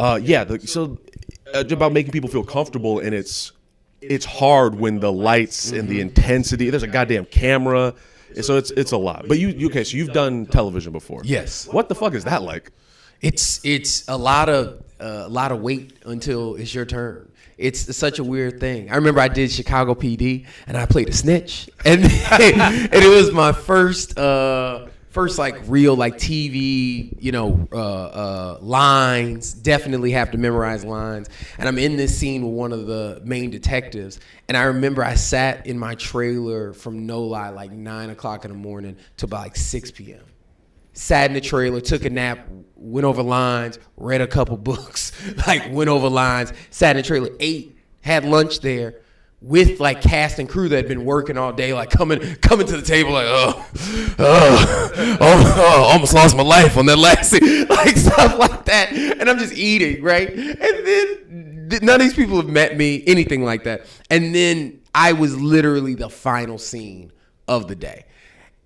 About making people feel comfortable, and it's hard when the lights and the intensity. There's a goddamn camera, so it's a lot. But so you've done television before. Yes. What the fuck is that like? It's a lot of wait until it's your turn. It's such a weird thing. I remember I did Chicago PD and I played a snitch, and it was my first like real like TV, lines. Definitely have to memorize lines. And I'm in this scene with one of the main detectives, and I remember I sat in my trailer from no lie like 9 o'clock in the morning to about like 6 p.m. Sat in the trailer, took a nap, went over lines, read a couple books, like went over lines, sat in the trailer, ate, had lunch there with like cast and crew that had been working all day, like coming to the table like, almost lost my life on that last scene, like stuff like that. And I'm just eating, right? And then none of these people have met me, anything like that. And then I was literally the final scene of the day.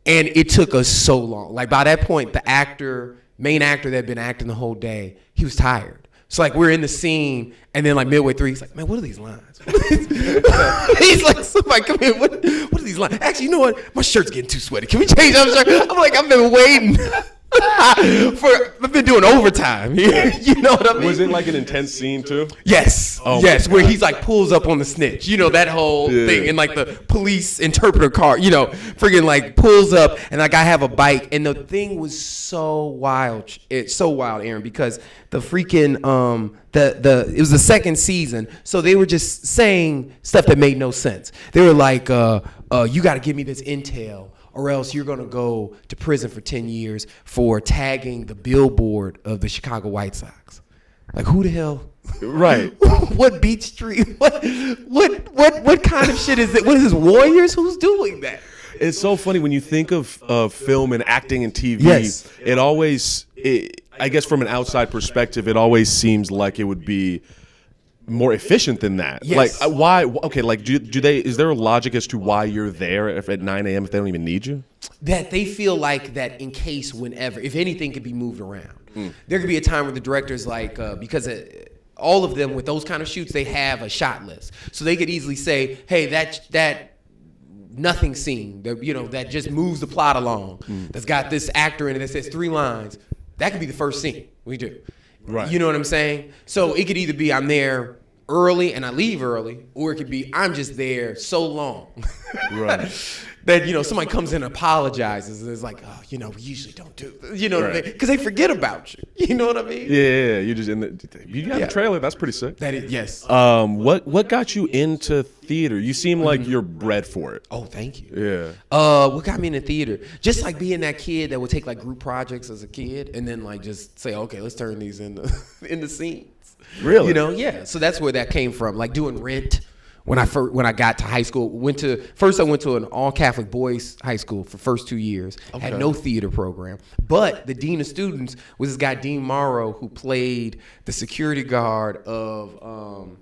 And it took us so long. Like by that point, the main actor that had been acting the whole day, he was tired. So like we're in the scene, and then like midway through, he's like, "Man, what are these lines?" He's like, "Somebody come here. What are these lines?" Actually, you know what? My shirt's getting too sweaty. Can we change that shirt? I'm like, I've been waiting. I've been doing overtime. You know what I mean? Was it like an intense scene too? Yes. Oh, yes, where he's like pulls up on the snitch. You know, that whole thing. And like the police interpreter car, friggin' like pulls up, and like I have a bike. And the thing was so wild. It's so wild, Aaron, because the freaking it was the second season, so they were just saying stuff that made no sense. They were like, you gotta give me this intel, or else you're going to go to prison for 10 years for tagging the billboard of the Chicago White Sox. Like, who the hell? Right. What Beach Street? What kind of shit is it? What is this, Warriors? Who's doing that? It's so funny when you think of film and acting and TV. Yes. I guess from an outside perspective, it always seems like it would be more efficient than that. Yes. Like why? Okay, like do they? Is there a logic as to why you're there at 9 a.m. if they don't even need you? That they feel like that in case whenever, if anything could be moved around, there could be a time where the director's like, because all of them with those kind of shoots, they have a shot list, so they could easily say, hey, that nothing scene that just moves the plot along, that's got this actor in it that says 3 lines, that could be the first scene we do. Right. You know what I'm saying? So it could either be I'm there early and I leave early, or it could be I'm just there so long right. that somebody comes in and apologizes and it's like, we usually don't do this. You know what I mean? Because they forget about you. You know what I mean? Yeah. You just you got a trailer. That's pretty sick. That is, yes. What got you into theater? You seem like you're bred for it. Oh, thank you. Yeah. What got me into theater? Just like being that kid that would take like group projects as a kid and then like just say, okay, let's turn these into scenes. Really? Yeah. So that's where that came from. Like doing Rent. When I got to high school, I went to an all Catholic boys high school for first 2 years. Okay. Had no theater program, but the dean of students was this guy Dean Morrow, who played the security guard of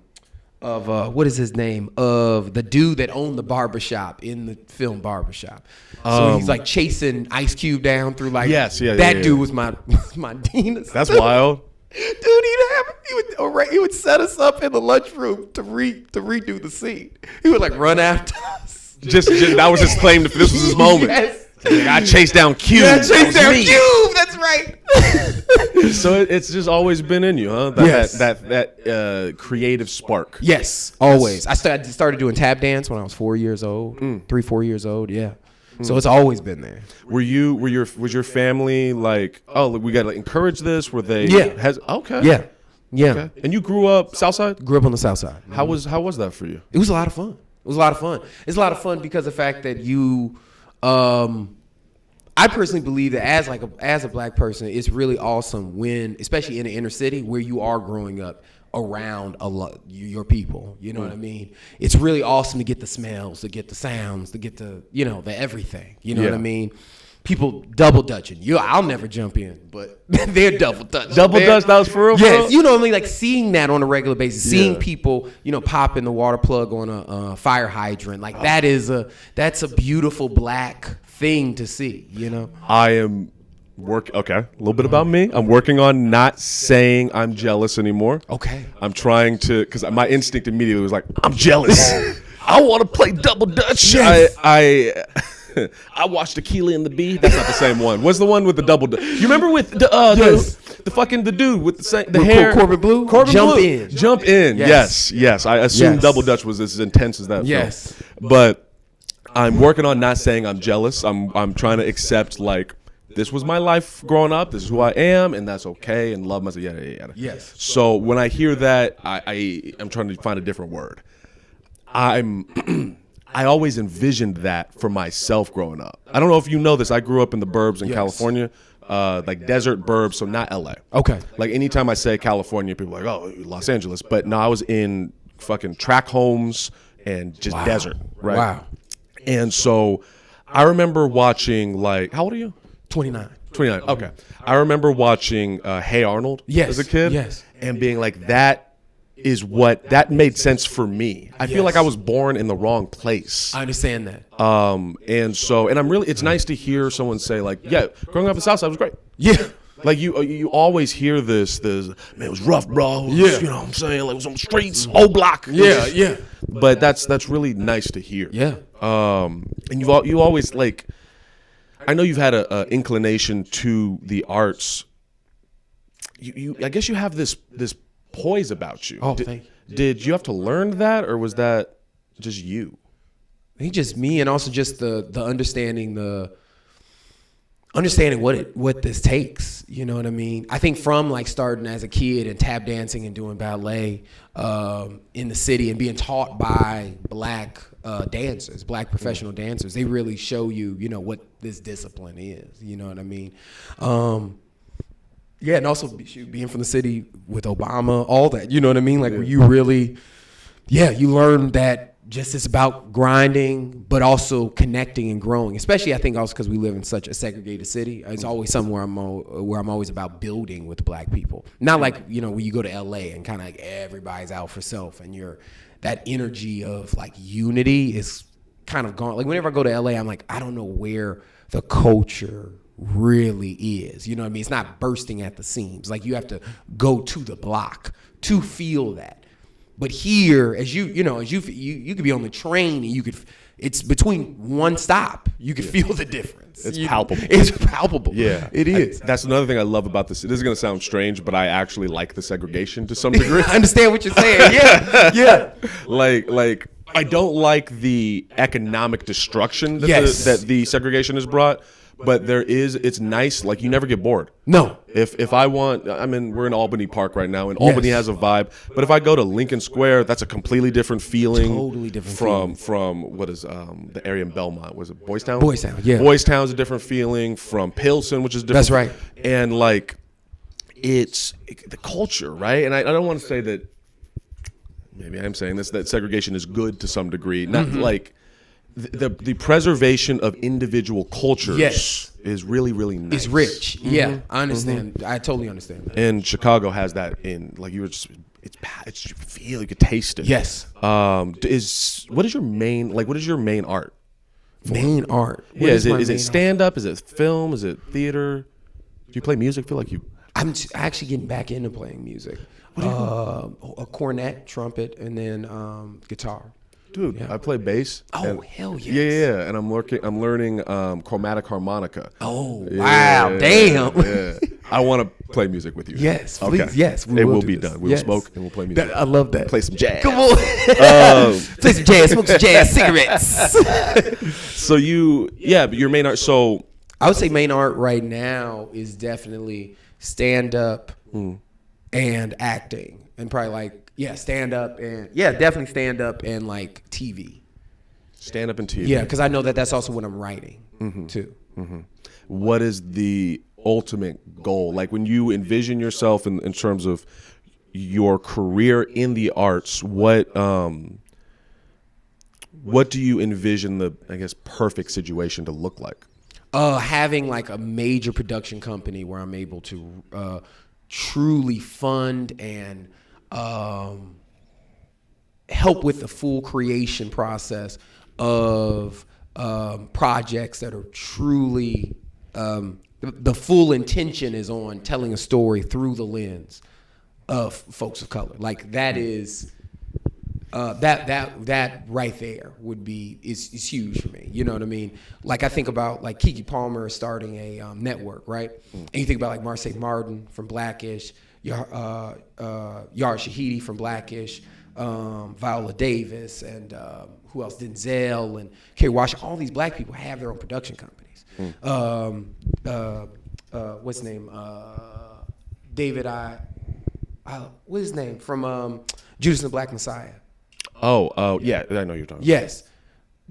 what is his name, of the dude that owned the barbershop in the film Barbershop. So he's like chasing Ice Cube down through like that dude was my dean. That's wild. Dude, he would set us up in the lunchroom to redo the scene. He would like run after us. Just that was his claim. This was his moment. Yes. I chased down Cube. Yeah, chased down Cube. That's right. So it's just always been in you, huh? That creative spark. Yes, always. I started doing tap dance when I was 4 years old, 3-4 years old. Yeah. So it's always been there. Was your family like, oh, we gotta encourage this? Were they? Yeah. Okay. Yeah. Yeah. Okay. And you grew up South Side? Grew up on the South Side. How was that for you? It was a lot of fun. It's a lot of fun because of the fact that you, I personally believe that as a black person, it's really awesome when, especially in the inner city where you are growing up around your people, you know what I mean? It's really awesome to get the smells, to get the sounds, to get the everything, you know what I mean? People double dutching. I'll never jump in, but they're double dutching. Double dutch, that was for real? Yes, you know what I mean? Like seeing that on a regular basis, seeing people, pop in the water plug on a fire hydrant, like that's a beautiful black thing to see, I am Okay, a little bit about me. I'm working on not saying I'm jealous anymore. Okay. I'm trying to, because my instinct immediately was like, I'm jealous. I want to play double dutch. Yes. I watched Tequila and the Bee. That's not the same one. What's the one with the double dutch? You remember with Yes. the dude with the hair? Corbin Blue? Jump in. Yes. I assumed Yes. double dutch was as intense as that. Yes. Film. But I'm working on not saying I'm jealous. I'm trying to accept, like, this was my life growing up. This is who I am, and that's okay. And love myself. Yada. Yes. So when I hear that, I'm trying to find a different word. I always envisioned that for myself growing up. I don't know if you know this. I grew up in the burbs in California, like desert burbs, so not LA. Okay. Like anytime I say California, people are like, oh, Los Angeles. But no, I was in fucking tract homes and just desert, right? Wow. And so I remember watching, like, how old are you? 29. 29. Okay. I remember watching Hey Arnold as a kid. Yes. And being like, that made sense for me. I feel like I was born in the wrong place. I understand that. And it's nice to hear someone say, like, yeah, growing up in Southside was great. Yeah. Like you always hear this, man, it was rough, bro. Yeah. You know what I'm saying? Like, it was on the streets, old block. Yeah. But that's really nice to hear. Yeah. And you always, like, I know you've had a inclination to the arts. I guess you have this poise about you. Oh, thank you. Did you have to learn that, or was that just you? I think just me, and also just the understanding what this takes. You know what I mean? I think from, like, starting as a kid and tap dancing and doing ballet in the city and being taught by black dancers, black professional dancers, they really show you, you know, what this discipline is. You know what I mean? Yeah, and also being from the city with Obama, all that, you know what I mean? Like, where you really, you learn that just it's about grinding, but also connecting and growing. Especially, I think, also because we live in such a segregated city. It's always somewhere where I'm always about building with black people. Not like, you know, when you go to LA and kind of like everybody's out for self, and that energy of, like, unity is kind of gone. Like, whenever I go to LA, I'm like, I don't know where the culture really is. You know what I mean? It's not bursting at the seams. Like, you have to go to the block to feel that. But here, as you could be on the train and it's between one stop. You could feel the difference. It's palpable. It's palpable. Yeah, it is. That's another thing I love about this. This is going to sound strange, but I actually like the segregation to some degree. I understand what you're saying. Yeah. Like I don't like the economic destruction that the segregation has brought. But it's nice. Like, you never get bored. No. If I want, we're in Albany Park right now, and Albany has a vibe. But if I go to Lincoln Square, that's a completely different feeling. Totally different from what is the area in Belmont? Was it Boys Town? Boys Town, yeah. Boys Town's a different feeling from Pilsen, which is different. That's right. And, like, it's the culture, right? And I don't want to say that. Maybe I'm saying this, that segregation is good to some degree. Not like. The preservation of individual cultures is really, really nice. It's rich. Mm-hmm. Yeah, I understand. I totally understand that. And Chicago has that in, like, you feel, you could taste it. Yes. What is your main art? Main art? Yeah, is it stand up? Is it film? Is it theater? Do you play music? I feel like you. I'm actually getting back into playing music. A cornet, trumpet, and then guitar. Dude, I play bass. Oh, hell yes. Yeah, and I'm learning chromatic harmonica. Oh, wow, damn. Yeah. I want to play music with you. Yes, okay. please, yes. It will be done. We will smoke and we'll play music. I love that. Play some jazz. Come on. Play some jazz, smoke some jazz, cigarettes. So but your main art, so. I would say main art right now is definitely stand-up and acting. And probably like, stand-up and definitely stand-up and, like, TV. Stand-up and TV. Yeah, because I know that's also what I'm writing too. Mm-hmm. What is the ultimate goal? Like, when you envision yourself in terms of your career in the arts, what do you envision the, I guess, perfect situation to look like? Having, like, a major production company where I'm able to truly fund and help with the full creation process of projects that are truly the full intention is on telling a story through the lens of folks of color. Like that is that right there is huge for me. You know what I mean? Like I think about like Keke Palmer starting a network, right? And you think about like Marsai Martin from Blackish, Yara Shahidi from Blackish, Viola Davis, and who else? Denzel and Kerry Washington. All these black people have their own production companies. What's his name? David what's his name? From Judas and the Black Messiah. Oh, yeah, I know you're talking. Yes.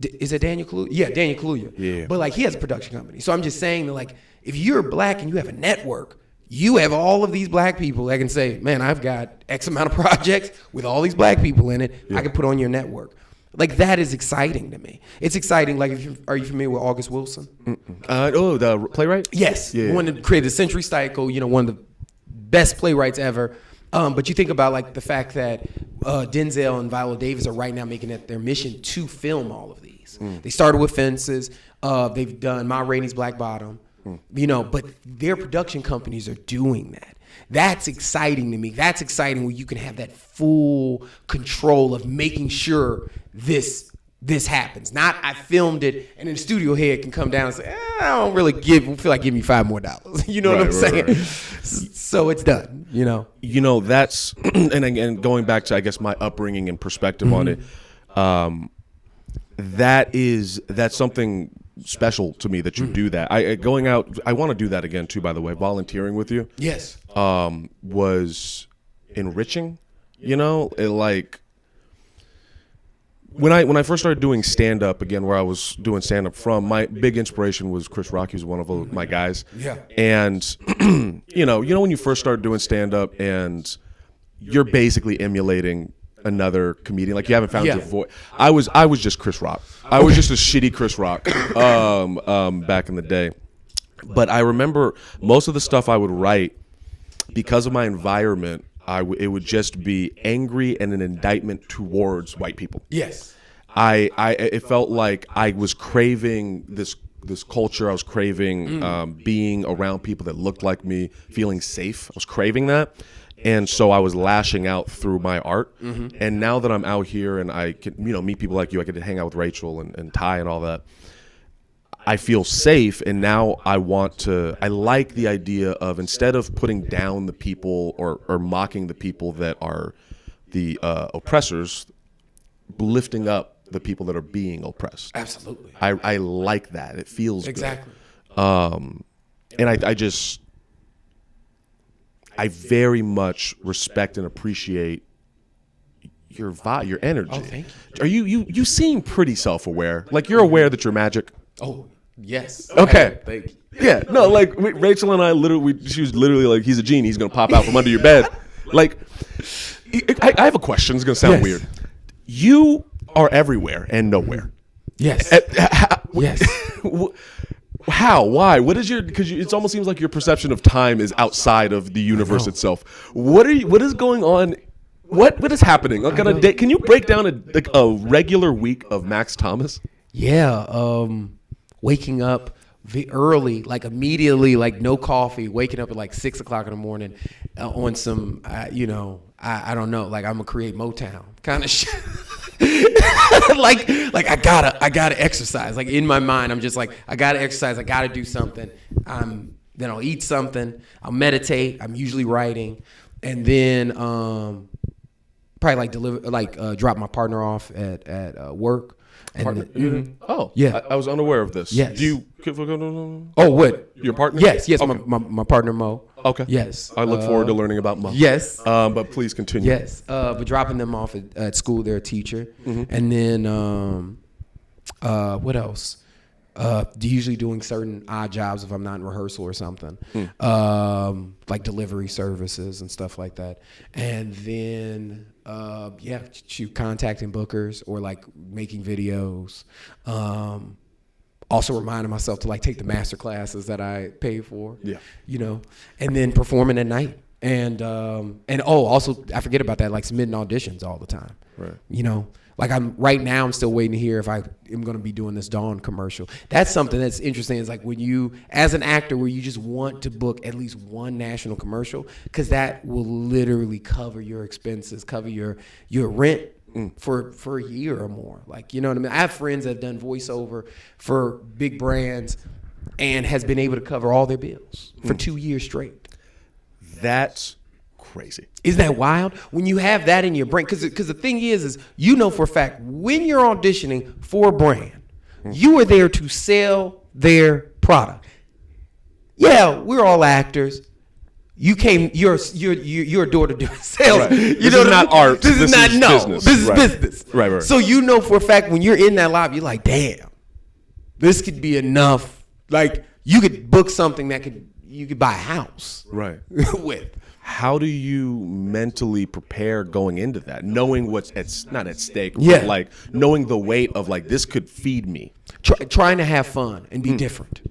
Is it Daniel Kaluuya? Yeah, Daniel Kaluuya. Yeah. But like he has a production company. So I'm just saying that like if you're black and you have a network, you have all of these black people that can say, man, I've got X amount of projects with all these black people in it. Yeah. I can put on your network. Like that is exciting to me. It's exciting. Like, are you familiar with August Wilson? The playwright? Yes. Yeah. One that created the Century Cycle, one of the best playwrights ever. But you think about like the fact that Denzel and Viola Davis are right now making it their mission to film all of these. They started with Fences. They've done Ma Rainey's Black Bottom. But their production companies are doing that. That's exciting to me. That's exciting when you can have that full control of making sure this happens. Not I filmed it and then the studio head can come down and say, I don't really feel like giving you $5 more. You know what I'm saying? Right. So it's done. That's and again going back to I guess my upbringing and perspective on it. That's something special to me that you do that. Going out, I want to do that again too. By the way, volunteering with you, yes, was enriching. When I first started doing stand up again, where I was doing stand up from, my big inspiration was Chris Rock. He was one of my guys. Yeah, and you know when you first start doing stand up and you're basically emulating another comedian, like you haven't found your voice. I was just Chris Rock. I was just a shitty Chris Rock back in the day. But I remember most of the stuff I would write, because of my environment, it would just be angry and an indictment towards white people. Yes. It felt like I was craving this culture. I was craving being around people that looked like me, feeling safe. I was craving that. And so I was lashing out through my art. And now that I'm out here and I can, meet people like you, I get to hang out with Rachel and Ty and all that, I feel safe. And now I like the idea of, instead of putting down the people or mocking the people that are the oppressors, lifting up the people that are being oppressed. Absolutely. I like that. It feels exactly good. And I very much respect and appreciate your vibe, your energy. Oh, thank you. You seem pretty self-aware. Like you're aware that you're magic. Oh, yes. Okay. Thank you. Yeah. No, like Rachel and I she was literally like, he's a genie. He's going to pop out from under your bed. Like, I have a question. It's going to sound weird. You are everywhere and nowhere. Yes. Yes. How? Why? What is because it almost seems like your perception of time is outside of the universe itself. What is going on? What is happening? Like on a day, can you break down a regular week of Max Thomas? Yeah. Waking up early, like immediately, like no coffee, waking up at like 6 o'clock in the morning on some, I don't know, like I'm gonna create Motown kind of shit. like I gotta exercise. Like in my mind, I'm just like, I gotta exercise. I gotta do something. Then I'll eat something. I'll meditate. I'm usually writing, and then probably drop my partner off at work. And Oh, yeah, I was unaware of this. Yes. Do you? Oh, what? Your partner? Yes. Okay. My partner Mo. Okay. Yes. I look forward to learning about Mo. Yes. But please continue. Yes. But dropping them off at school, they're a teacher, and then what else? Usually doing certain odd jobs if I'm not in rehearsal or something, like delivery services and stuff like that. And then, contacting bookers or like making videos. Also reminding myself to like take the master classes that I paid for. Yeah. And then performing at night And also I forget about that, like submitting auditions all the time. Right. You know, like I'm still waiting to hear if I am going to be doing this Dawn commercial. That's something that's interesting. Is like when you, as an actor, where you just want to book at least one national commercial, because that will literally cover your expenses, cover your rent for a year or more. Like, you know what I mean? I have friends that have done voiceover for big brands and has been able to cover all their bills for 2 years straight. That's crazy. Isn't that wild? When you have that in your brain, because the thing is you know for a fact when you're auditioning for a brand, you are there to sell their product. Yeah, we're all actors. You're a door to door sales. Right. You This know is not art. This is not business. This is Right. business. Right. So you know for a fact when you're in that lobby, you're like, damn, this could be enough. Like you could book something that you could buy a house. Right. with. How do you mentally prepare going into that, knowing what's not at stake, Yeah. but like knowing the weight of like this could feed me? Trying to have fun and be different.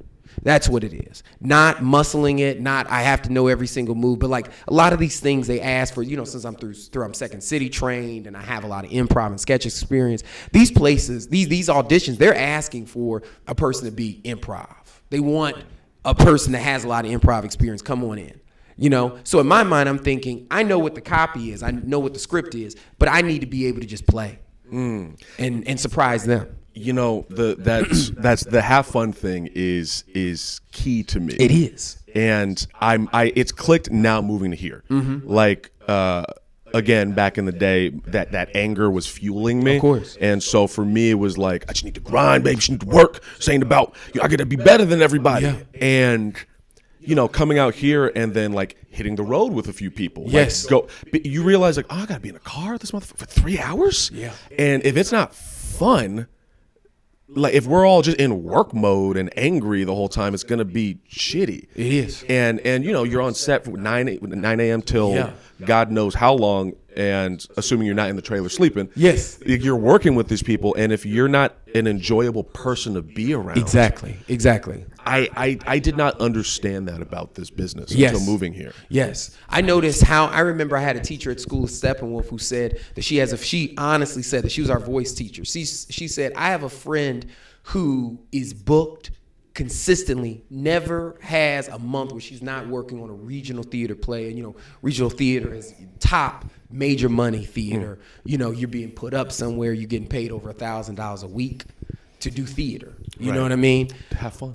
That's what it is. Not muscling it, not I have to know every single move, but like a lot of these things they ask for, you know, since I'm I'm Second City trained and I have a lot of improv and sketch experience, these places, these auditions, they're asking for a person to be improv. They want a person that has a lot of improv experience. Come on in. You know, so in my mind, I'm thinking, I know what the copy is, I know what the script is, but I need to be able to just play and surprise them. You know, that's the have fun thing is key to me. It is, and it's clicked now moving to here. Like again, back in the day, that anger was fueling me. Of course. And so for me, it was like I just need to grind, baby. I just need to work. Saying about I got to be better than everybody. Yeah. And you know, coming out here and then like hitting the road with a few people. Yes. Like, you realize like, I gotta be in a car this motherfucker for 3 hours. Yeah. And if it's not fun, like if we're all just in work mode and angry the whole time, it's gonna be shitty. It is. And you know, you're on set from 9 a.m. till Yeah. God knows how long, and assuming you're not in the trailer sleeping. Yes. You're working with these people, and if you're not an enjoyable person to be around. Exactly. I did not understand that about this business Yes. until moving here. Yes. I noticed how, I remember I had a teacher at school, Steppenwolf, who said that she honestly said that she was our voice teacher. She said, I have a friend who is booked consistently, never has a month where she's not working on a regional theater play. And, you know, regional theater is top major money theater. You know, you're being put up somewhere, you're getting paid over $1,000 a week to do theater. You know what I mean? To have fun.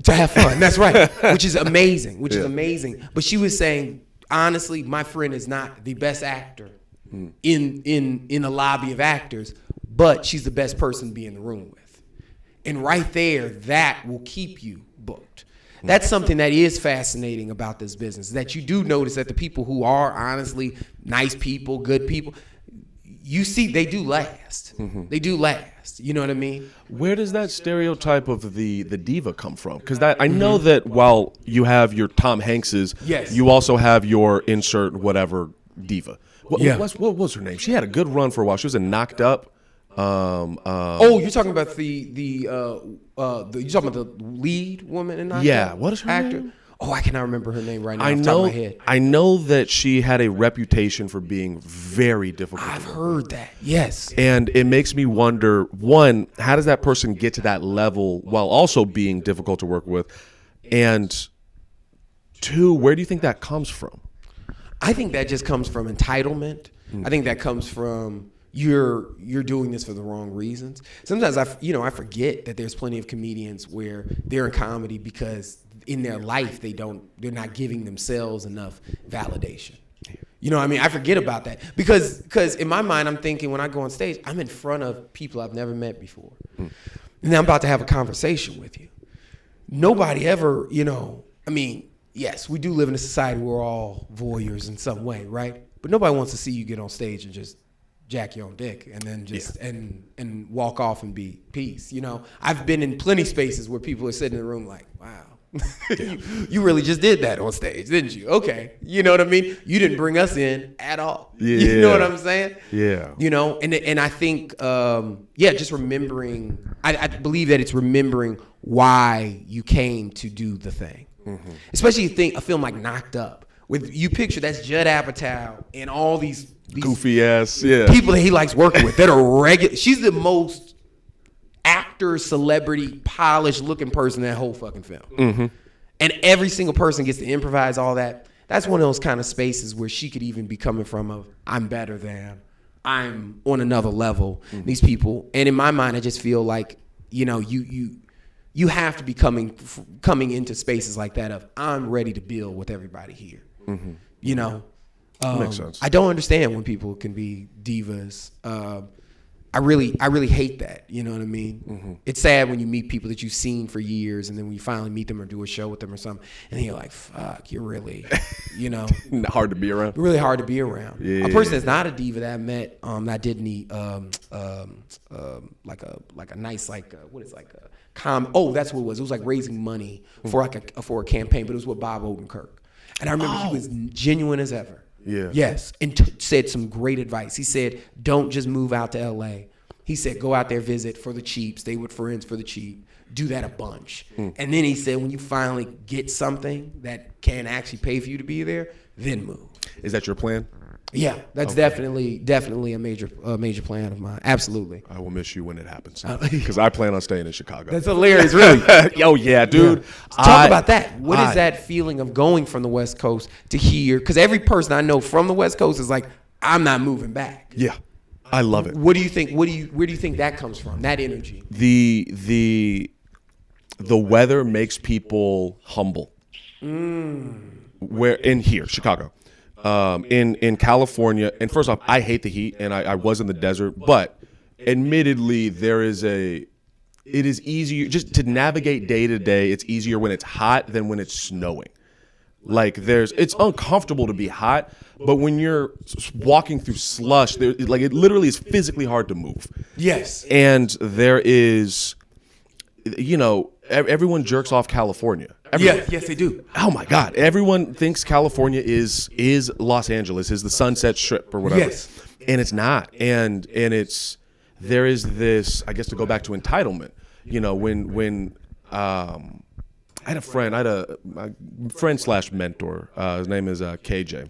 That's right. Which is amazing. Is amazing. But she was saying, honestly, my friend is not the best actor in a lobby of actors, but she's the best person to be in the room with. And right there, that will keep you booked. That's something that is fascinating about this business, that you do notice that the people who are honestly nice people, good people, you see they do last. They do last. You know what I mean? Where does that stereotype of the diva come from? Because I know that while you have your Tom Hankses, Yes. you also have your insert whatever diva. What was her name? She had a good run for a while. She was in Knocked Up. You're talking about you're talking about the lead woman in Knocked Yeah, Up? what is her actor? name? Oh, I cannot remember her name right now. Off the top of my head. I know that she had a reputation for being very difficult. I've heard that. Yes. And it makes me wonder, one, how does that person get to that level while also being difficult to work with? And two, where do you think that comes from? I think that just comes from entitlement. I think that comes from you're doing this for the wrong reasons. Sometimes I forget that there's plenty of comedians where they're in comedy because in their life they're not giving themselves enough validation. You know what I mean? I forget about that because in my mind I'm thinking when I go on stage, I'm in front of people I've never met before. And I'm about to have a conversation with you. Nobody ever, yes, we do live in a society where we're all voyeurs in some way, right? But nobody wants to see you get on stage and just jack your own dick and then just and walk off and be peace. You know, I've been in plenty spaces where people are sitting in the room like, wow, you really just did that on stage, didn't you? Okay. You know what I mean? You didn't bring us in at all. Yeah. You know what I'm saying? Yeah. You know, and I think, just remembering, I believe that it's remembering why you came to do the thing. Mm-hmm. Especially a film like Knocked Up, with you picture that's Judd Apatow and all these Goofy ass, yeah. people that he likes working with that are regular. She's the most actor, celebrity, polished looking person in that whole fucking film. Mm-hmm. And every single person gets to improvise all that. That's one of those kind of spaces where she could even be coming from of, I'm better than, I'm on another level, these people. And in my mind, I just feel like, you know, you have to be coming into spaces like that of, I'm ready to build with everybody here. Mm-hmm. You know? Makes sense. I don't understand when people can be divas. I really hate that. You know what I mean? Mm-hmm. It's sad when you meet people that you've seen for years, and then when you finally meet them or do a show with them or something, and then you're like, "Fuck, you're really, you know, hard to be around." Really hard to be around. Yeah. A person that's not a diva that I met, that did any, like a nice what is like a Oh, that's what it was. It was like raising money for for a campaign, but it was with Bob Odenkirk, and I remember he was genuine as ever. Yeah. Yes, and said some great advice. He said, "Don't just move out to L.A." He said, "Go out there, visit for the cheap, stay with friends for the cheap, do that a bunch." And then he said, "When you finally get something that can actually pay for you to be there, then move." Is that your plan? Yeah, that's definitely a major plan of mine. Absolutely. I will miss you when it happens because I plan on staying in Chicago. That's hilarious, really. Oh yeah, dude. Yeah. Talk about that. What is that feeling of going from the West Coast to here? Because every person I know from the West Coast is like, I'm not moving back. Yeah, I love it. What do you think? Where do you think that comes from? That energy. The weather makes people humble. Where in here, Chicago. In California, and first off, I hate the heat, and I was in the desert, but admittedly, it is easier just to navigate day to day. It's easier when it's hot than when it's snowing. Like it's uncomfortable to be hot, but when you're walking through slush, it literally is physically hard to move. Yes. And there is, you know, everyone jerks off California. Yes, they do. Oh my God! Everyone thinks California is Los Angeles, is the Sunset Strip or whatever. Yes, and it's not. And there is this. I guess to go back to entitlement. You know, when I had a friend, my friend / mentor. His name is KJ.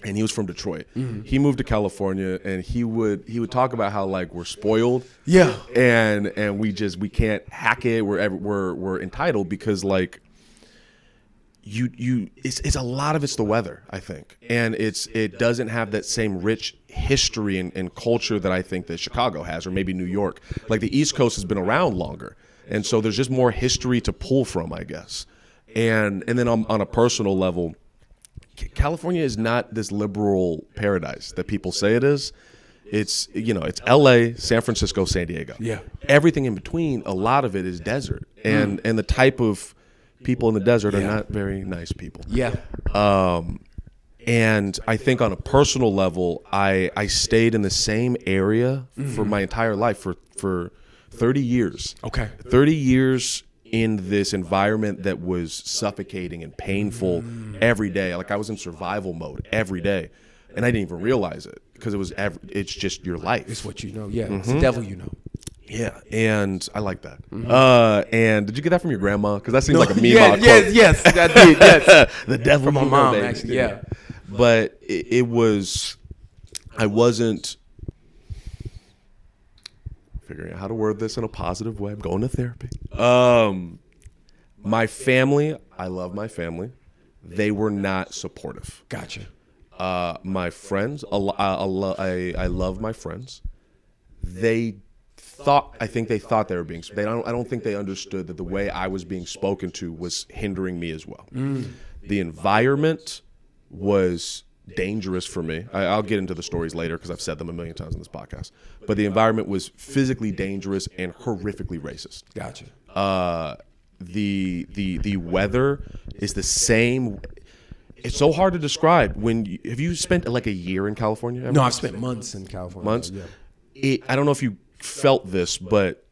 And he was from Detroit. Mm-hmm. He moved to California, and he would talk about how like we're spoiled, yeah, and we can't hack it. We're entitled because like it's a lot of it's the weather, I think, and it doesn't have that same rich history and culture that I think that Chicago has, or maybe New York. Like the East Coast has been around longer, and so there's just more history to pull from, I guess. And then on a personal level, California is not this liberal paradise that people say it is. It's, you know, it's LA, San Francisco, San Diego. Yeah. Everything in between, a lot of it is desert. And the type of people in the desert are not very nice people. Yeah. And I think on a personal level, I stayed in the same area for my entire life for 30 years. Okay. 30 years in this environment that was suffocating and painful every day. Like I was in survival mode every day, and I didn't even realize it because it's just your life. It's what you know. Yeah, it's the devil you know. Yeah, and I like that. And did you get that from your grandma? Because that seems like a meme. Yes, I did. Yes, the devil from my mom, baby. actually. Yeah, but it was. I wasn't figuring out how to word this in a positive way. I'm going to therapy. My family, I love my family. They were not supportive. Gotcha. My friends, I love my friends. I think they thought they were being. I don't think they understood that the way I was being spoken to was hindering me as well. The environment was dangerous for me. I'll get into the stories later because I've said them a million times on this podcast. But the environment was physically dangerous and horrifically racist. Gotcha. The weather is the same. It's so hard to describe. Have you spent like a year in California ever? No, I've spent months in California. Months? Yeah. I don't know if you felt this, but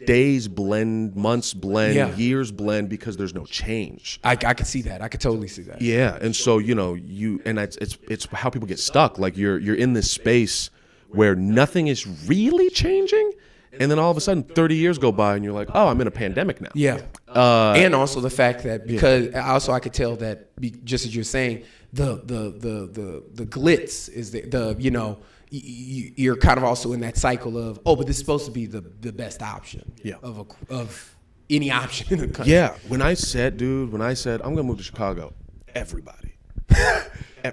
days blend, months blend, years blend because there's no change. I could see that. I could totally see that. Yeah, and so it's how people get stuck. Like you're in this space where nothing is really changing, and then all of a sudden 30 years go by and you're like, oh, I'm in a pandemic now. Yeah. And also the fact that because also I could tell that just as you're saying, the glitz is the you know, you're kind of also in that cycle of, oh, but this is supposed to be the best option of any option in the country. Yeah, when I said I'm gonna move to Chicago, everybody,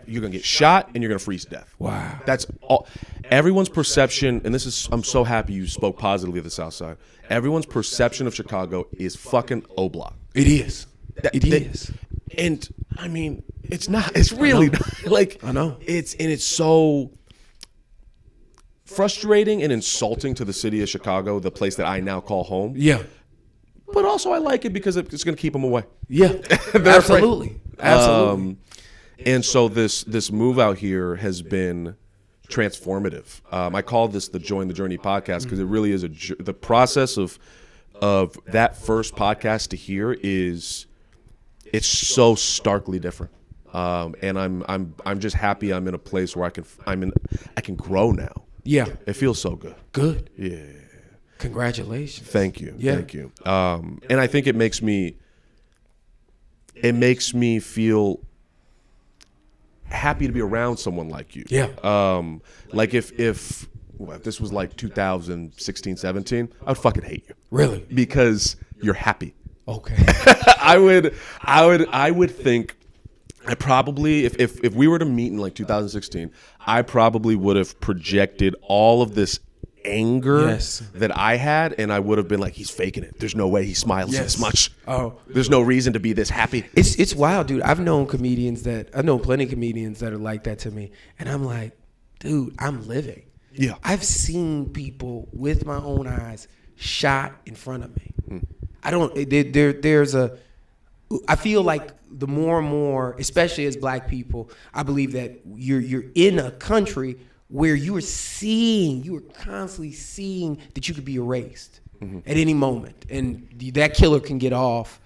you're gonna get shot and you're gonna freeze to death. Wow, that's all. Everyone's perception, and I'm so happy you spoke positively of the South Side. Everyone's perception of Chicago is fucking O-Block. It is. It is. And I mean, it's not. It's really not. Like, I know. It's so frustrating and insulting to the city of Chicago, the place that I now call home. Yeah. But also I like it because it's going to keep them away. Yeah. Absolutely. Absolutely. And so this move out here has been transformative. I call this the Join the Journey podcast because it really is the process of that first podcast to here it's so starkly different. And I'm just happy I'm in a place where I can grow now. Yeah. It feels so good. Good. Yeah. Congratulations. Thank you. Yeah. Thank you. And I think it makes me feel happy to be around someone like you. Yeah. Like if this was like 2016, 17, I would fucking hate you. Really? Because you're happy. Okay. I would think I probably if we were to meet in like 2016, I probably would have projected all of this anger that I had, and I would have been like, he's faking it. There's no way he smiles this much. Oh, there's no reason to be this happy. It's wild, dude. I've known plenty of comedians that are like that to me, and I'm like, dude, I'm living. Yeah, I've seen people with my own eyes shot in front of me. I feel like the more and more, especially as black people, I believe that you're in a country where you are constantly seeing that you could be erased at any moment. And that killer can get off.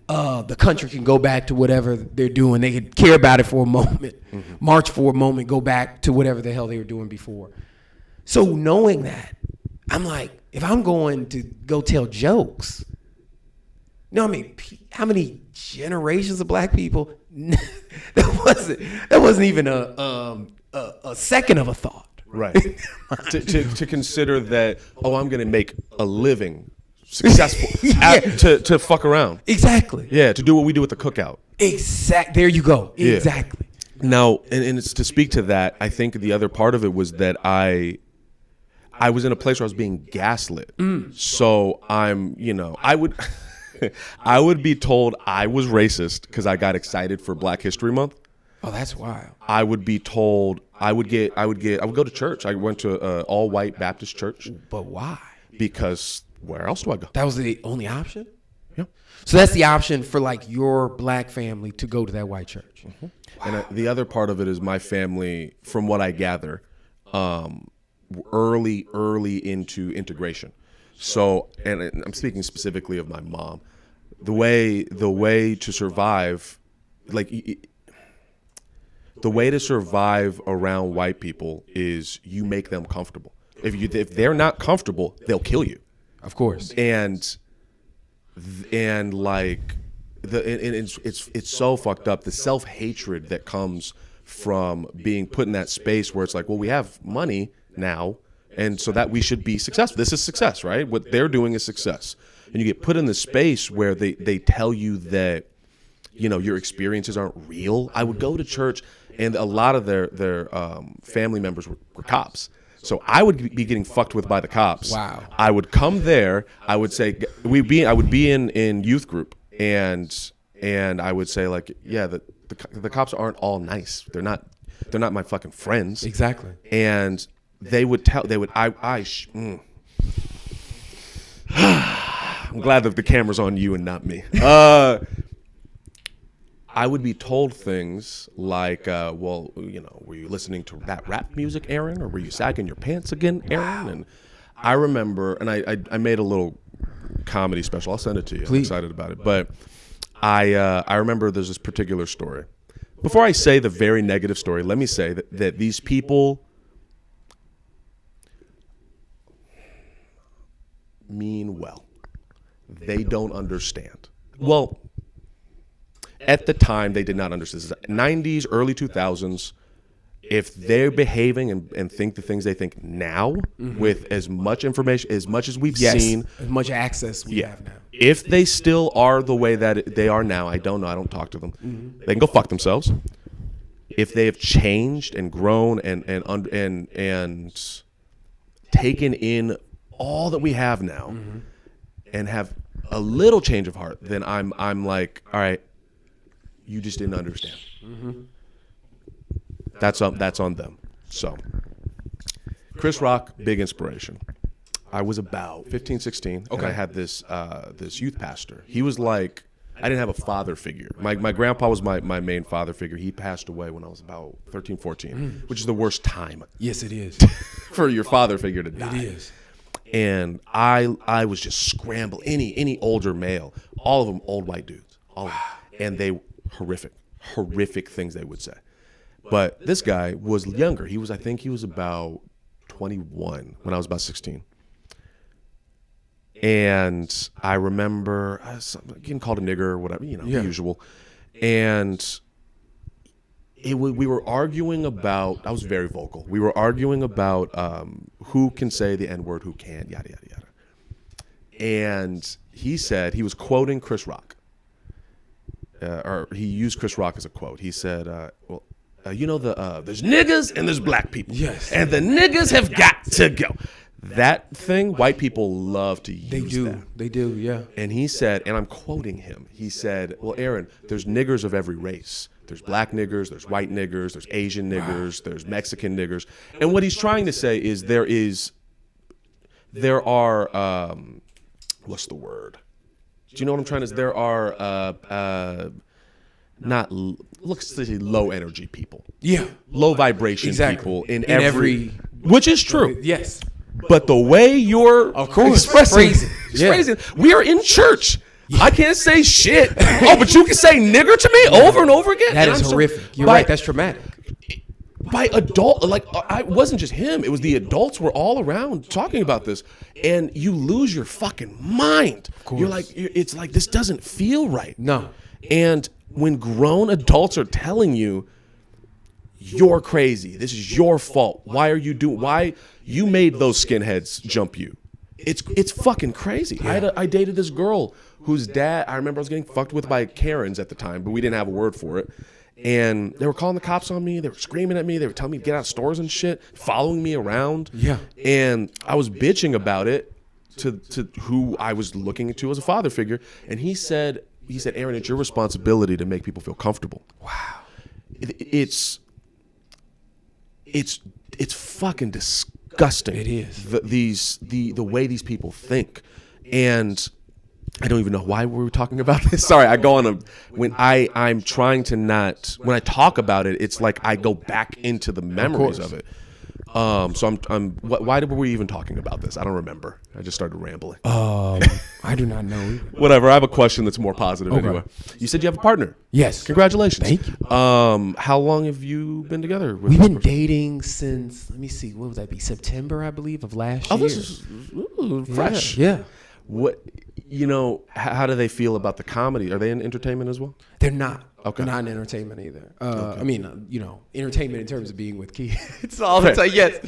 The country can go back to whatever they're doing. They could care about it for a moment, march for a moment, go back to whatever the hell they were doing before. So knowing that, I'm like, if I'm going to go tell jokes, I mean, how many generations of black people, that wasn't even a second of a thought. Right. to consider that, I'm going to make a living successful to fuck around. Exactly. Yeah, to do what we do at the cookout. There you go. Yeah. Exactly. Now, and it's to speak to that, I think the other part of it was that I was in a place where I was being gaslit. So I would be told I was racist because I got excited for Black History Month. Oh, that's wild. I would be told I would go to church. I went to an all-white Baptist church. But why? Because where else do I go? That was the only option? Yeah. So that's the option for like your black family to go to that white church. Wow. And the other part of it is my family, from what I gather, early into integration. So, and I'm speaking specifically of my mom, the way to survive, the way to survive around white people is you make them comfortable. If they're not comfortable, they'll kill you. Of course. And like it's so fucked up, the self-hatred that comes from being put in that space where it's like, well, we have money now, and so that we should be successful. This is success, right? What they're doing is success. And you get put in this space where they tell you that, your experiences aren't real. I would go to church, and a lot of their family members were cops. So I would be getting fucked with by the cops. Wow. I would come there. I would say I would be in youth group, and I would say like, yeah, the cops aren't all nice. They're not my fucking friends. Exactly. And I'm glad that the camera's on you and not me. I would be told things like, were you listening to that rap music, Aaron? Or were you sagging your pants again, Aaron? And I remember, and I made a little comedy special. I'll send it to you. Please. I'm excited about it. But I remember there's this particular story. Before I say the very negative story, let me say that these people mean well. They don't understand. well, at the time they did not understand. 90s, early 2000s. If they're behaving and think the things they think now, with as much information, as much as we've seen, as much access we have now. If they still are the way that they are now, I don't know. I don't talk to them. They can go fuck themselves. If they have changed and grown and taken in all that we have now, and have a little change of heart, then I'm like, all right, you just didn't understand. That's on them. So, Chris Rock, big inspiration. I was about 15, 16, and I had this youth pastor. He was like, I didn't have a father figure. My grandpa was my main father figure. He passed away when I was about 13, 14, which is the worst time. Yes, it is. For your father figure to die. It is. And I was just scrambled. Any older male, all of them old white dudes. All of them. And they horrific things they would say. But this guy was younger. I think he was about 21 when I was about 16. And I remember getting called a nigger or whatever, the usual. And we were arguing about, I was very vocal. We were arguing about who can say the N-word, who can't, yada, yada, yada. And he said, he was quoting Chris Rock. Or he used Chris Rock as a quote. He said, there's niggas and there's black people. Yes. And the niggas have got to go. That thing, white people love to use that. They do, yeah. And he said, and I'm quoting him, he said, well, Aaron, there's niggers of every race. There's black niggers, there's white niggers, there's Asian niggers, there's Mexican niggers. And what he's trying to say is there are, what's the word? Do you know what I'm trying to say? There are, let's say low energy people. Yeah. Low vibration people in every, which is true. Yes. But the way you're expressing, crazy. We are in church. I can't say shit. Oh, but you can say nigger to me over and over again. That is horrific. You're right. That's traumatic. By adult, like I wasn't just him. It was the adults were all around talking about this, and you lose your fucking mind. You're like, it's like this doesn't feel right. No. And when grown adults are telling you, you're crazy, this is your fault. Why you made those skinheads jump you? It's fucking crazy. Yeah. I dated this girl whose dad, I remember I was getting fucked with by Karens at the time, but we didn't have a word for it. And they were calling the cops on me. They were screaming at me. They were telling me to get out of stores and shit, following me around. Yeah. And I was bitching about it to who I was looking to as a father figure. And he said, Aaron, it's your responsibility to make people feel comfortable. Wow. It's fucking disgusting. It is. The way these people think. And I don't even know why we were talking about this. Sorry, I go on when I'm trying to not, when I talk about it, it's like I go back into the memories of it. So why were we even talking about this? I don't remember. I just started rambling. I do not know either. Whatever. I have a question that's more positive anyway. You said you have a partner. Yes. Congratulations. Thank you. How long have you been together? We've been dating since, let me see, what would that be? September, I believe, of last year. Oh, this is fresh. Yeah. What, how do they feel about the comedy? Are they in entertainment as well? They're not. Okay. Not in entertainment either. I mean, entertainment in terms of being with kids all the time. Yes,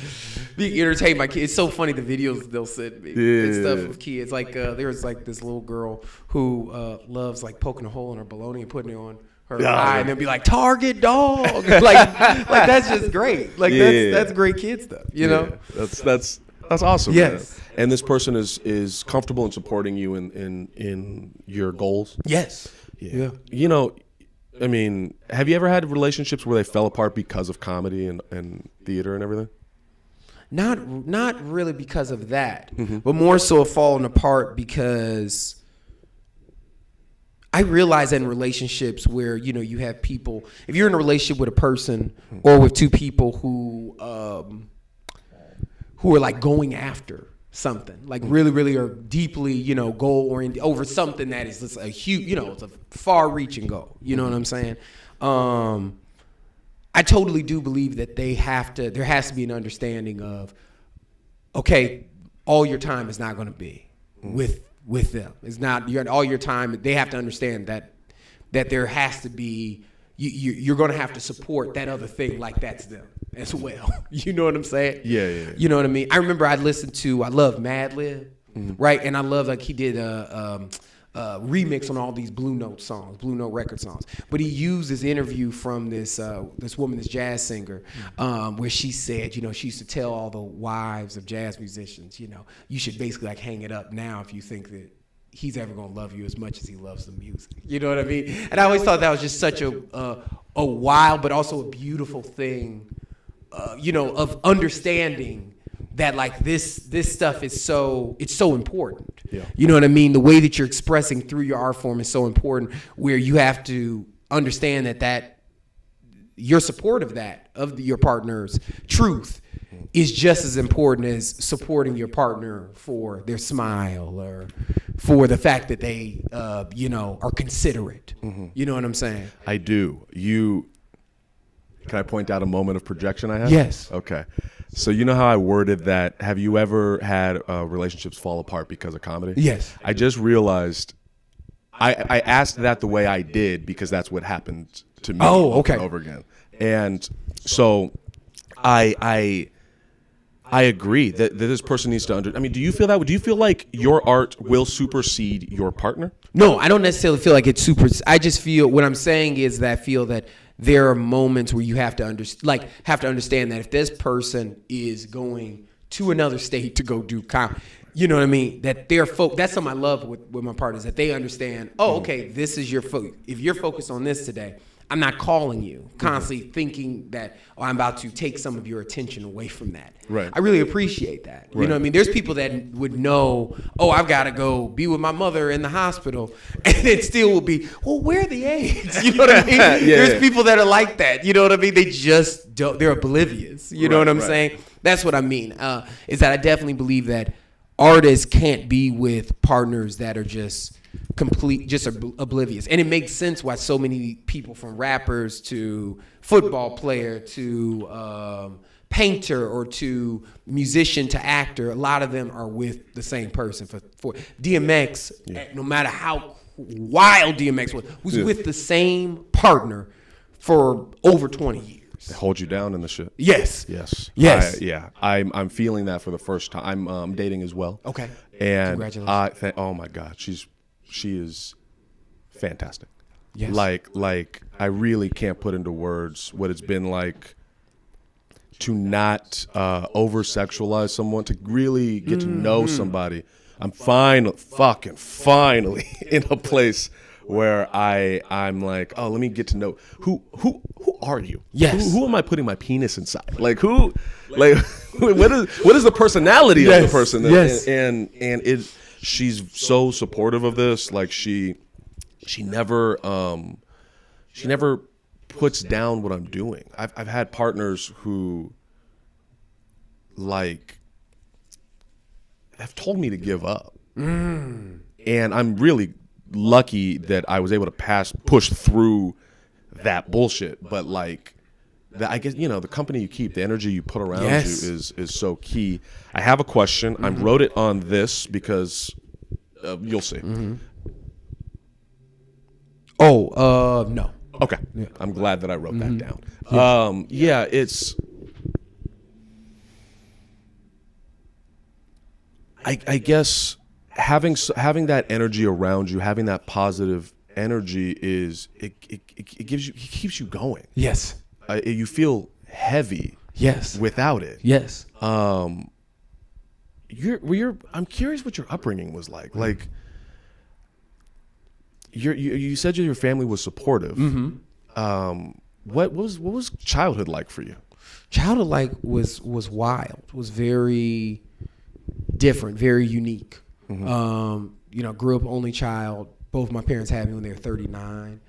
being entertained by kids. It's so funny the videos they'll send me and stuff with kids. Like there's like this little girl who loves like poking a hole in her bologna and putting it on her eye, and they'll be like Target dog. like that's just great. Like that's great kid stuff. You know, that's awesome. Yes. Man. And this person is comfortable in supporting you in your goals. Yes. Yeah. I mean, have you ever had relationships where they fell apart because of comedy and theater and everything? Not really because of that, but more so falling apart because I realize that in relationships where, you have people, if you're in a relationship with a person or with two people who are like going after something, like really, really are deeply, goal oriented over something that is just a huge, it's a far reaching goal. You know what I'm saying? I totally do believe that there has to be an understanding of, okay, all your time is not going to be with with them. It's not all your time. They have to understand that there has to be, you're going to have to support that other thing like that's them as well. You know what I'm saying? Yeah. You know what I mean? I remember I love Madlib, right? And I love, like, he did a remix on all these Blue Note record songs. But he used this interview from this woman, this jazz singer, where she said, she used to tell all the wives of jazz musicians, you should basically like hang it up now if you think that he's ever gonna love you as much as he loves the music. You know what I mean? And I always thought that was just such a wild but also a beautiful thing, of understanding that, like, this stuff is so important. Yeah. You know what I mean? The way that you're expressing through your art form is so important, where you have to understand that your support of your partner's truth is just as important as supporting your partner for their smile or for the fact that they, are considerate. Mm-hmm. You know what I'm saying? I do. Can I point out a moment of projection I had? Yes. Okay. So you know how I worded that? Have you ever had relationships fall apart because of comedy? Yes. I just realized I asked that the way I did because that's what happened to me over and over again. And so I agree that this person needs to do you feel that? Do you feel like your art will supersede your partner? No, I don't necessarily feel like it's super. I just feel, what I'm saying is that I feel that there are moments where you have to understand that if this person is going to another state to go do comedy, you know what I mean? That that's something I love with my partners, that they understand, okay, this is your focus. If you're focused on this today, I'm not calling you constantly thinking that, I'm about to take some of your attention away from that. Right. I really appreciate that. You know what I mean? There's people that would know, I've got to go be with my mother in the hospital, and it still will be, where are the AIDS? You know what I mean? There's people that are like that. You know what I mean? They just don't, they're oblivious. You know what I'm saying? That's what I mean, is that I definitely believe that artists can't be with partners that are just oblivious. And it makes sense why so many people, from rappers to football player to painter or to musician to actor, a lot of them are with the same person. For DMX, no matter how wild DMX was with the same partner for over 20 years. They hold you down in the shit. Yes. I'm feeling that for the first time. I'm dating as well. Okay. And congratulations. oh my God, she is fantastic. Yes. Like I really can't put into words what it's been like to not over sexualize someone, to really get to know somebody. I'm fucking finally in a place where I'm like, let me get to know who are you? Yes. Who am I putting my penis inside? What is the personality of the person? Yes. And she's so supportive of this. Like she never puts down what I'm doing. I've had partners who like have told me to give up. And I'm really lucky that I was able to push through that bullshit. But like, I guess, the company you keep, the energy you put around you is so key. I have a question. I wrote it on this because you'll see. No. Okay. Yeah. I'm glad that I wrote that down. It's, I guess having that energy around you, having that positive energy it keeps you going. Yes. You feel heavy. Yes. Without it. Yes. I'm curious what your upbringing was like. Like, you said your family was supportive. What was childhood like for you? Childhood was wild. Was very different, very unique. Grew up only child. Both my parents had me when they were 39.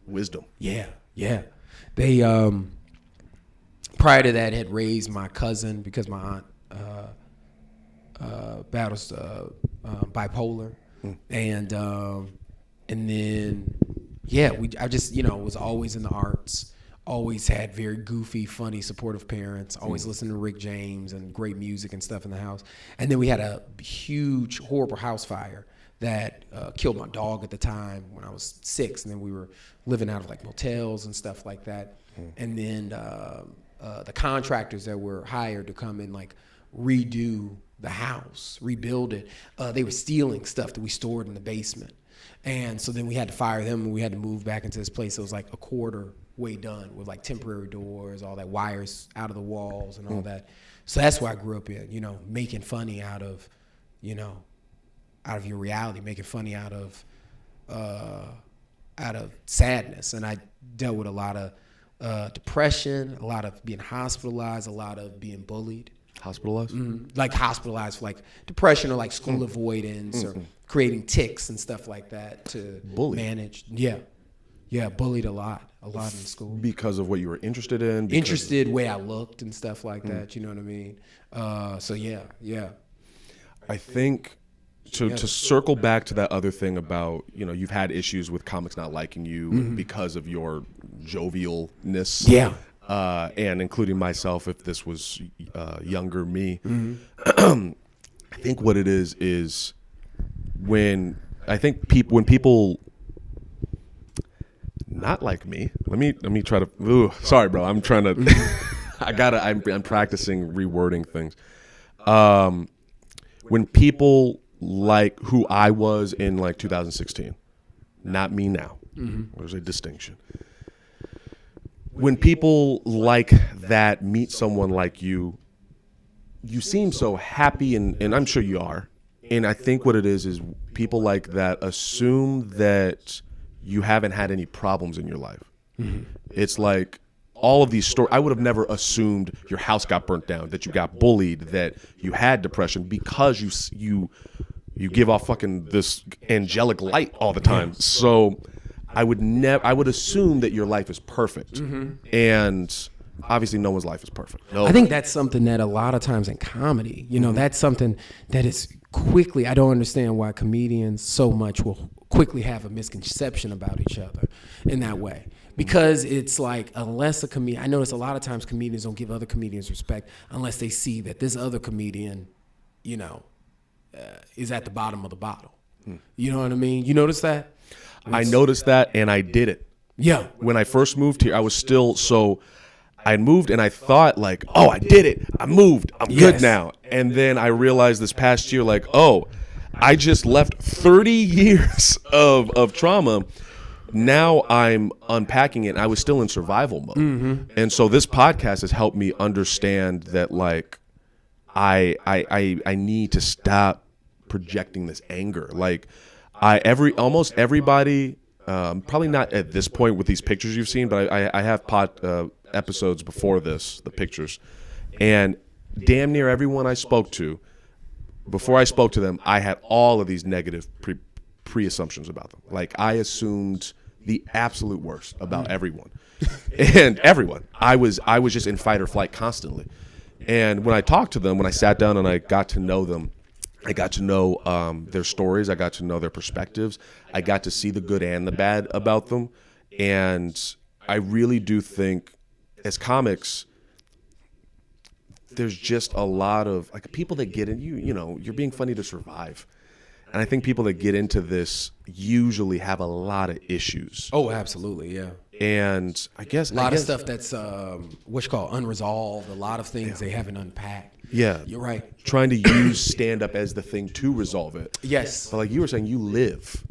Wisdom. Yeah. They prior to that had raised my cousin because my aunt battles bipolar, and then I just was always in the arts, always had very goofy, funny, supportive parents, always listened to Rick James and great music and stuff in the house. And then we had a huge, horrible house fire that killed my dog at the time when I was 6. And then we were living out of like motels and stuff like that. And then the contractors that were hired to come and like redo the house, rebuild it, they were stealing stuff that we stored in the basement. And so then we had to fire them and we had to move back into this place. It was like a quarter way done with like temporary doors, all that wires out of the walls and all that. So that's where I grew up in, you know, making funny out of, you know, out of your reality, making funny out of sadness. And I dealt with a lot of depression, a lot of being hospitalized, a lot of being bullied. Hospitalized? Like hospitalized for like depression or like school avoidance or creating tics and stuff like that to manage. Yeah, bullied a lot in school. Because of what you were interested in? Interested, way I looked and stuff like that, you know what I mean? So yeah. I think to circle back to that other thing about, you know, you've had issues with comics not liking you because of your jovialness. Yeah. And including myself, if this was younger me. I think what it is when people not like me. Let me try to. Sorry, bro. I'm trying to. I'm practicing rewording things. When people like who I was in like 2016, not me now. There's a distinction. When people like that meet someone like you seem so happy, and I'm sure you are. And I think what it is people like that assume that you haven't had any problems in your life. It's like all of these stories. I would have never assumed your house got burnt down, that you got bullied, that you had depression, because you give off fucking this angelic light all the time. So I would assume that your life is perfect. And obviously no one's life is perfect. No. I think that's something that a lot of times in comedy, you know, that's something that is quickly, I don't understand why comedians so much will quickly have a misconception about each other in that way. Because it's like, unless a comedian, I notice a lot of times comedians don't give other comedians respect unless they see that this other comedian, you know, is at the bottom of the bottle. You know what I mean? You notice that? I noticed that, and I did it. Yeah. When I first moved here, I was still I moved and I thought like, oh, I did it. I moved. I'm good now. And then I realized this past year, like, oh, I just left 30 years of trauma. Now I'm unpacking it, and I was still in survival mode. And so this podcast has helped me understand that, like, I need to stop projecting this anger. Like, almost everybody, probably not at this point with these pictures you've seen, but I have episodes before this, the pictures, and damn near everyone I spoke to, before I spoke to them, I had all of these negative pre-assumptions about them. Like, I assumed the absolute worst about everyone. And everyone. I was just in fight or flight constantly. And when I talked to them, when I sat down and I got to know them, I got to know their stories. I got to know their perspectives. I got to see the good and the bad about them. And I really do think, as comics, there's just a lot of, like, people that get in, you know, you're being funny to survive. And I think people that get into this usually have a lot of issues. Oh, absolutely, yeah. And I guess a lot of stuff that's what's called unresolved. A lot of things they haven't unpacked. Yeah, you're right. Trying to use stand-up as the thing to resolve it. Yes, but like you were saying, you live,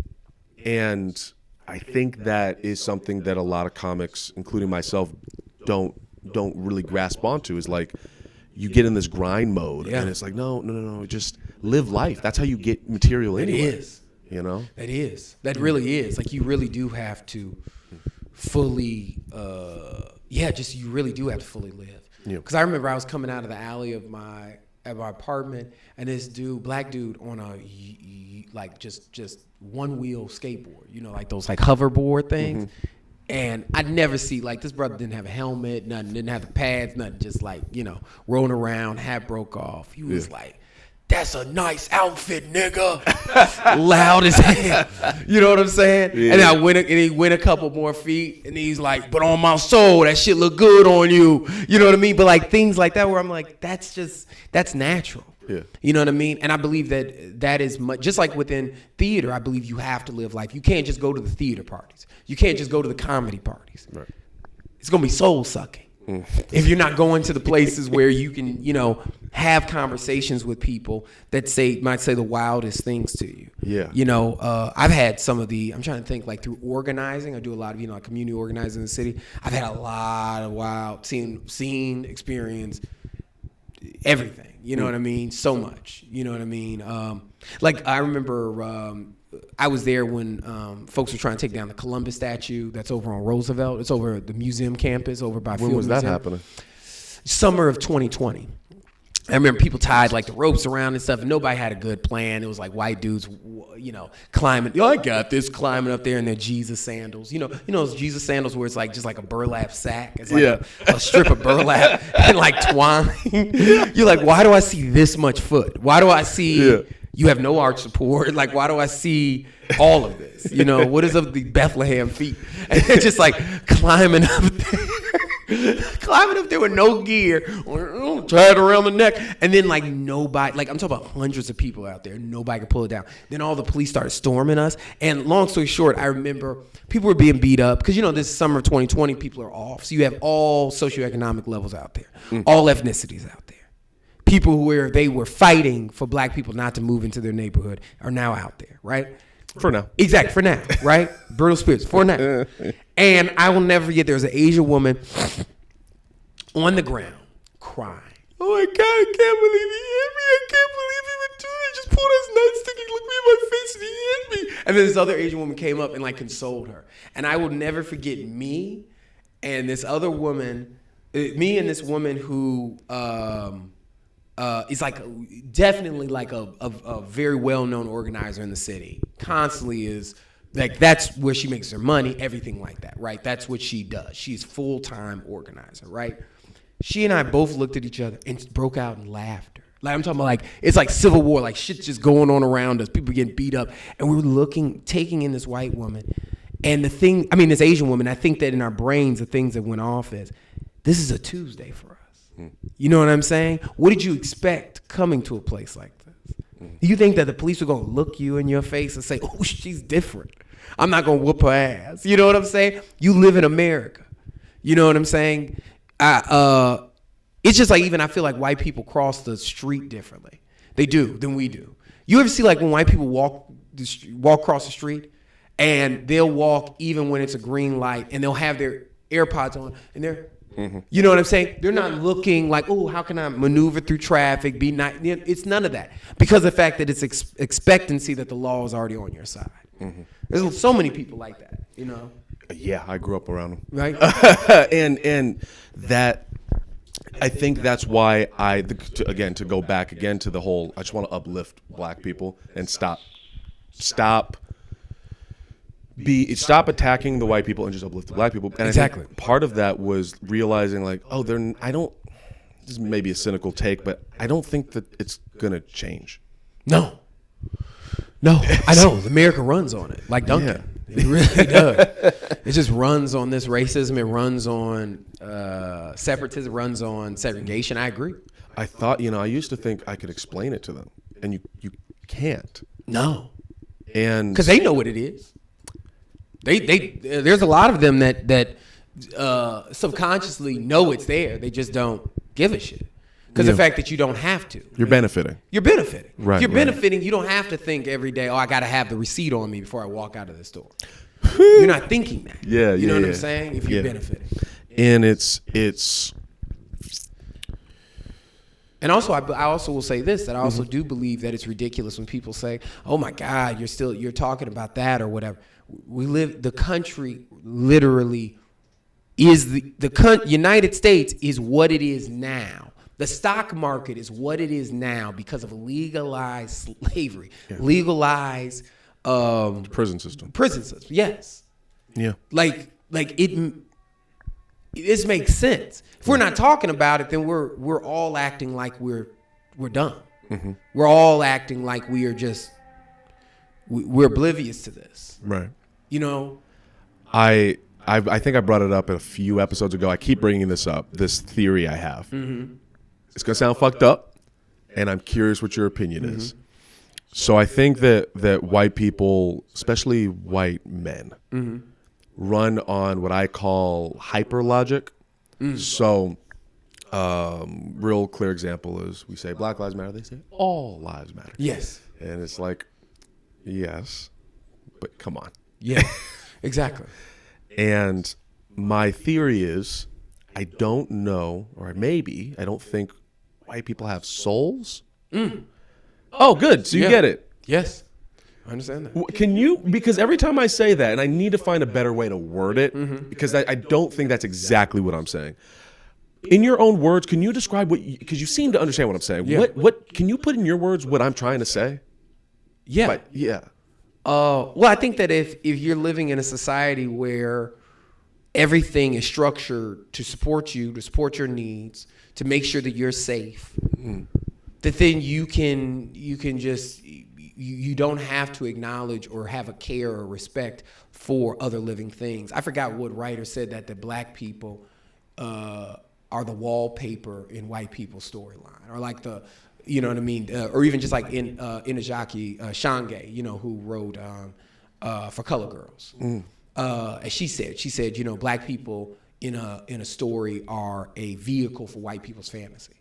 and I think that is something that a lot of comics, including myself, don't really grasp onto. Is like, you get in this grind mode, and it's like, no, just live life. That's how you get material anyway. It is. You know? That really is. Like, you really do have to fully, you really do have to fully live. Because I remember I was coming out of the alley of my apartment, and this black dude on a just one wheel skateboard, you know, like those like hoverboard things. And I'd never see, like, this brother didn't have a helmet, nothing, didn't have the pads, nothing, just like, you know, rolling around, hat broke off. He was like, that's a nice outfit, nigga. Loud as hell. You know what I'm saying? Yeah. And he went a couple more feet, and he's like, but on my soul, that shit look good on you. You know what I mean? But like things like that where I'm like, that's natural. Yeah. You know what I mean? And I believe that is much, just like within theater, I believe you have to live life. You can't just go to the theater parties. You can't just go to the comedy parties. Right. It's going to be soul sucking. If you're not going to the places where you can, have conversations with people that might say the wildest things to you. Yeah. I've had some of I'm trying to think, like through organizing, I do a lot of, like community organizing in the city. I've had a lot of wild, seen, experience, everything. You know what I mean? So much. You know what I mean? Like I remember I was there when folks were trying to take down the Columbus statue that's over on Roosevelt. It's over at the museum campus over by Field When was that Museum. happening? Summer of 2020. I remember people tied like the ropes around and stuff, and nobody had a good plan. It was like white dudes, climbing. I got this, climbing up there in their Jesus sandals. Those Jesus sandals where it's like just like a burlap sack. It's like a strip of burlap and like twine. You're like, why do I see this much foot? Why do I see you have no arch support? Like, why do I see all of this? What is of the Bethlehem feet? And they're just like climbing up there. Climbing up there with no gear, tied around the neck, and then like nobody, like I'm talking about hundreds of people out there, nobody could pull it down. Then all the police started storming us, and long story short, I remember people were being beat up because this summer of 2020, people are off, so you have all socioeconomic levels out there, all ethnicities out there. People where they were fighting for black people not to move into their neighborhood are now out there, right? For now. Exactly, for now, right? Brutal spirits, for now. And I will never forget, there was an Asian woman on the ground crying. Oh my God, I can't believe he hit me. I can't believe he would do that. He just pulled his nightstick, he looked me in my face and he hit me. And then this other Asian woman came up and like consoled her. And I will never forget me and this other woman, who is like definitely like a very well-known organizer in the city. Constantly is like, that's where she makes her money, everything like that, right? That's what she does. She's full-time organizer, right? She and I both looked at each other and broke out in laughter. Like I'm talking about, like it's like civil war, like shit's just going on around us. People getting beat up, and we were taking in this white woman, and this Asian woman. I think that in our brains, the things that went off is, this is a Tuesday for us. You know what I'm saying? What did you expect coming to a place like this? You think that the police are going to look you in your face and say, oh, she's different. I'm not going to whoop her ass. You know what I'm saying? You live in America. You know what I'm saying? It's just like, even I feel like white people cross the street differently. They do than we do. You ever see like when white people walk across the street and they'll walk even when it's a green light and they'll have their AirPods on and they're, you know what I'm saying? They're not looking like, oh, how can I maneuver through traffic? Be nice. It's none of that, because of the fact that it's expectancy that the law is already on your side. There's so many people like that, Yeah, I grew up around them. right? and that, I think that's why to go back again to the whole, I just want to uplift black people and stop attacking the white people and just uplift the black people. And Exactly. I think part of that was realizing like, this is maybe a cynical take, but I don't think that it's gonna change. No, I know. America runs on it, like Duncan. Yeah. It really does. It just runs on this racism. It runs on separatism. It runs on segregation. I agree. I thought, I used to think I could explain it to them, and you can't. No, and because they know what it is. There's a lot of them that subconsciously know it's there. They just don't give a shit. Because the fact that you don't have to. You're benefiting. Right, You're benefiting. You don't have to think every day, I got to have the receipt on me before I walk out of the store. You're not thinking that. You know what I'm saying? If you're benefiting. And it's And also, I also will say this, that I also do believe that it's ridiculous when people say, oh my God, you're talking about that or whatever. The country literally is the United States is what it is now. The stock market is what it is now because of legalized slavery, legalized prison system. Yes. Yeah. Like this makes sense. If we're not talking about it, then we're all acting like we're dumb. We're all acting like we are just we're oblivious to this. Right. You know. I think I brought it up a few episodes ago. I keep bringing this up. This theory I have. It's gonna sound fucked up, and I'm curious what your opinion is. So I think that white people, especially white men, run on what I call hyper logic. So, real clear example is we say Black Lives Matter. They say all lives matter. Yes. And it's like, yes, but come on. Yeah. Exactly. And my theory is, I don't know, or maybe I don't think white people have souls. Oh, good. So you get it. Yes. I understand that. Can you, because every time I say that, and I need to find a better way to word it, because I don't think that's exactly what I'm saying. In your own words, can you describe because you seem to understand what I'm saying. Yeah. What can you put in your words what I'm trying to say? Yeah. But, yeah. Well, I think that if you're living in a society where everything is structured to support you, to support your needs, to make sure that you're safe, that then you can just you don't have to acknowledge or have a care or respect for other living things. I forgot what writer said that black people are the wallpaper in white people's storyline, or like the, you know what I mean, or even just like in Inajaki Shange, you know, who wrote for Color Girls. As she said, you know, black people in a story are a vehicle for white people's fantasy.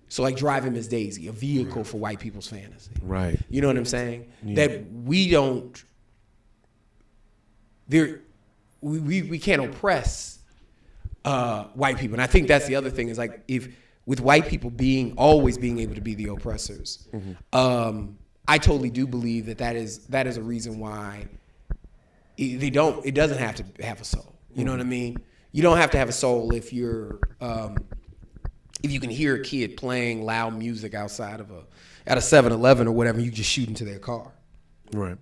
So like Driving Miss Daisy, a vehicle for white people's fantasy. Right. You know what I'm saying? Yeah. That we don't, we can't oppress white people. And I think that's the other thing is like with white people always being able to be the oppressors, I totally do believe that is a reason why it doesn't have to have a soul. You know what I mean? You don't have to have a soul if you're, if you can hear a kid playing loud music outside at a 7-Eleven or whatever, you just shoot into their car. Right.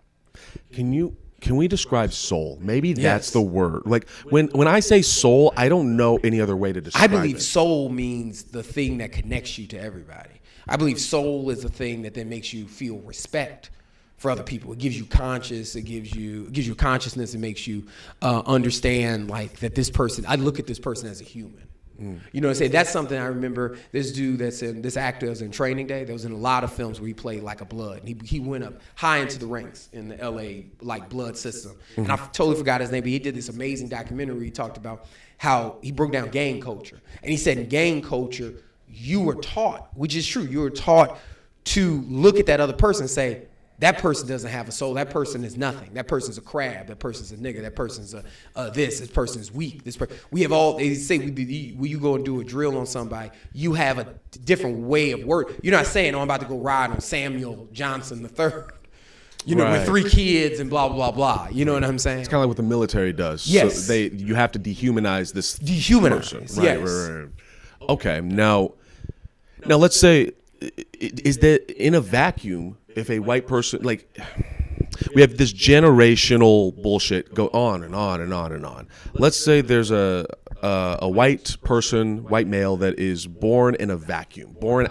Can we describe soul? Maybe that's Yes. the word. Like when I say soul, I don't know any other way to describe it. I believe soul means the thing that connects you to everybody. I believe soul is the thing that then makes you feel respect for other people. It gives you consciousness. It gives you consciousness. It makes you understand like that this person. I look at this person as a human. You know what I'm saying? That's something I remember. This dude this actor was in Training Day. There was in a lot of films where he played like a blood. He went up high into the ranks in the LA like blood system. And I totally forgot his name, but he did this amazing documentary where he talked about how he broke down gang culture. And he said in gang culture, you were taught, which is true, you were taught to look at that other person and say, that person doesn't have a soul. That person is nothing. That person's a crab. That person's a nigga. That person's this person is weak. We have all. They say when you go and do a drill on somebody, you have a different way of word. You're not saying, "Oh, I'm about to go ride on Samuel Johnson III." You know, with 3 kids and blah blah blah. You know what I'm saying? It's kind of like what the military does. Yes. So you have to dehumanize this Dehumanize, person. yes. Right. Okay. Now let's say, is that in a vacuum? If a white person, like, we have this generational bullshit go on and on and on and on. Let's say there's a white person, white male that is born in a vacuum, born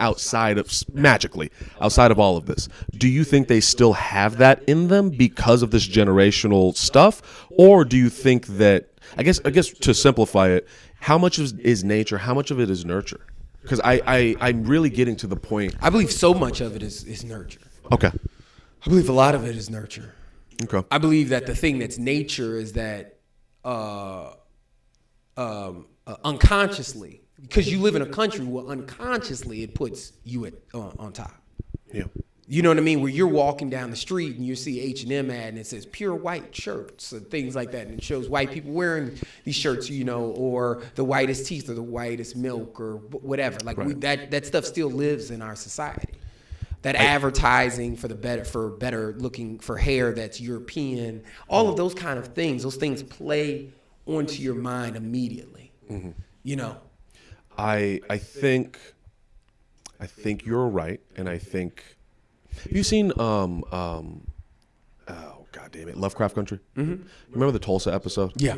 magically outside of all of this. Do you think they still have that in them because of this generational stuff? Or do you think that, I guess to simplify it, how much is nature, how much of it is nurture? Because I'm really getting to the point. I believe so much of it is nurture. Okay. I believe a lot of it is nurture. Okay. I believe that the thing that's nature is that unconsciously, because you live in a country where unconsciously it puts you on top. Yeah. You know what I mean? Where you're walking down the street and you see H&M ad and it says pure white shirts and things like that. And it shows white people wearing these shirts, you know, or the whitest teeth or the whitest milk or whatever. Like that stuff still lives in our society. That advertising for better looking for hair that's European, all of those kind of things, those things play onto your mind immediately. You know. I think you're right, and I think, have you seen oh god damn it, Lovecraft Country? Remember the Tulsa episode? Yeah.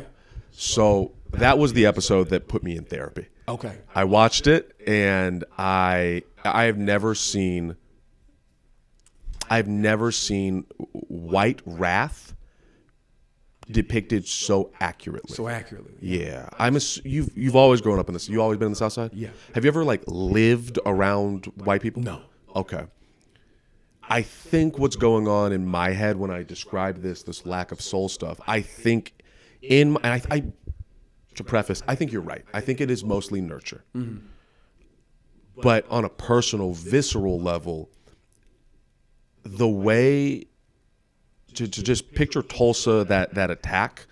So that was the episode that put me in therapy. Okay. I watched it and I I've never seen white wrath depicted so accurately. Yeah. You've always grown up in this. You always been in the South Side? Yeah. Have you ever like lived around white people? No. Okay. I think what's going on in my head when I describe this lack of soul stuff, I think to preface, I think you're right. I think it is mostly nurture. Mm-hmm. But on a personal, visceral level, the way to just picture Tulsa, that attack,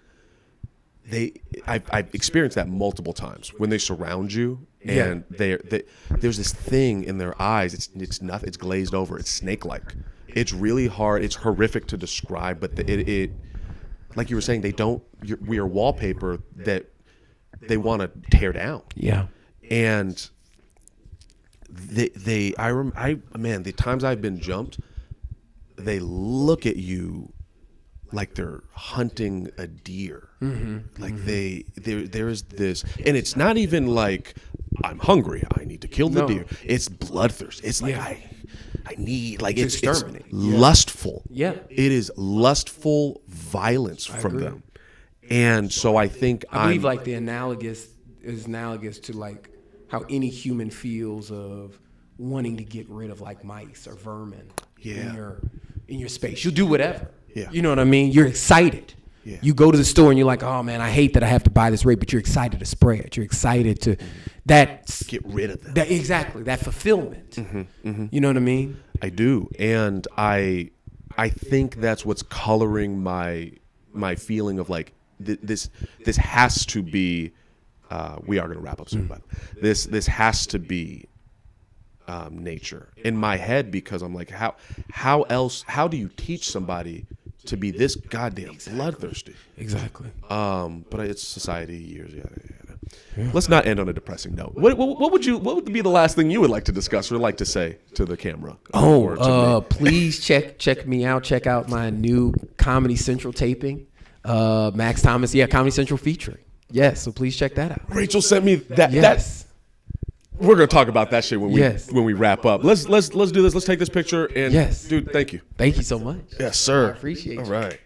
I've experienced that multiple times when they surround you and there's this thing in their eyes. It's nothing. It's glazed over. It's snake-like. It's really hard. It's horrific to describe. But it like you were saying, we are wallpaper that they want to tear down. Yeah. And the times I've been jumped, they look at you like they're hunting a deer. Mm-hmm. Like there's this, and it's not even like I'm hungry, I need to kill the deer. It's bloodthirst. It's like I need, like it's lustful. Yeah. It is lustful violence from them. And so I think I believe like the analogous to like how any human feels of wanting to get rid of like mice or vermin in your space. You'll do whatever. Yeah. You know what I mean? You're excited. Yeah. You go to the store and you're like, oh man, I hate that I have to buy this rape, but you're excited to spray it. You're excited to get rid of them. Exactly. That fulfillment. Mm-hmm, mm-hmm. You know what I mean? I do. And I think that's what's coloring my feeling of like this has to be we are going to wrap up soon, but this has to be nature in my head, because I'm like, how do you teach somebody to be this goddamn bloodthirsty? Exactly. But it's society, years. Yeah. Let's not end on a depressing note. What would be the last thing you would like to discuss or like to say to the camera? Please check me out. Check out my new Comedy Central taping. Max Thomas, Comedy Central featuring. Yes, so please check that out. Rachel sent me that. Yes. We're gonna talk about that shit when we wrap up. Let's do this. Let's take this picture and yes, dude, thank you. Thank you so much. Yes, sir. I appreciate you. All right.